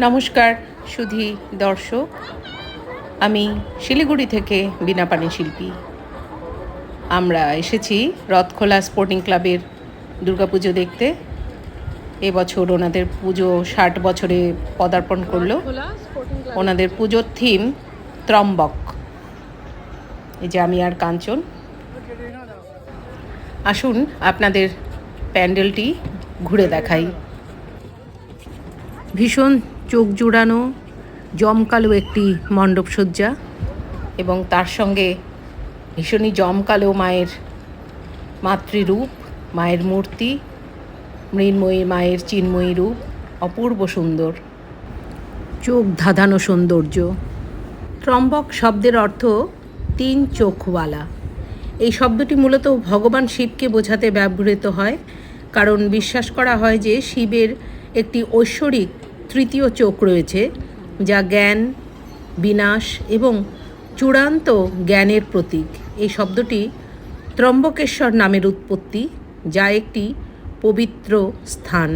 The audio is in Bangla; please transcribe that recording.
নমস্কার সুধী দর্শক, আমি শিলিগুড়ি থেকে বীণাপাণি শিল্পী। আমরা এসেছি রথখোলা স্পোর্টিং ক্লাবের দুর্গাপুজো দেখতে। এবছর ওনাদের পুজো 60 বছরে পদার্পণ করলো। ওনাদের পুজোর থিম ত্রম্বক। এই যে আমি আর কাঞ্চন। আসুন আপনাদের প্যান্ডেলটি ঘুরে দেখাই। ভীষণ চোখ জুড়ানো জমকালো একটি মণ্ডপসজ্জা এবং তার সঙ্গে ভীষণই জমকালো মায়ের মাতৃরূপ, মায়ের মূর্তি, মৃন্ময়ী মায়ের চিন্ময়ী রূপ, অপূর্ব সুন্দর, চোখ ধাঁধানো সৌন্দর্য। ত্রম্বক শব্দের অর্থ 3 চোখওয়ালা। এই শব্দটি মূলত ভগবান শিবকে বোঝাতে ব্যবহৃত হয়, কারণ বিশ্বাস করা হয় যে শিবের একটি ঐশ্বরিক তৃতীয় চোখ রয়েছে, যা জ্ঞান, বিনাশ এবং চূড়ান্ত জ্ঞানের প্রতীক। এই শব্দটি ত্রম্বকেশ্বর নামের উৎপত্তি, যা একটি পবিত্র স্থান।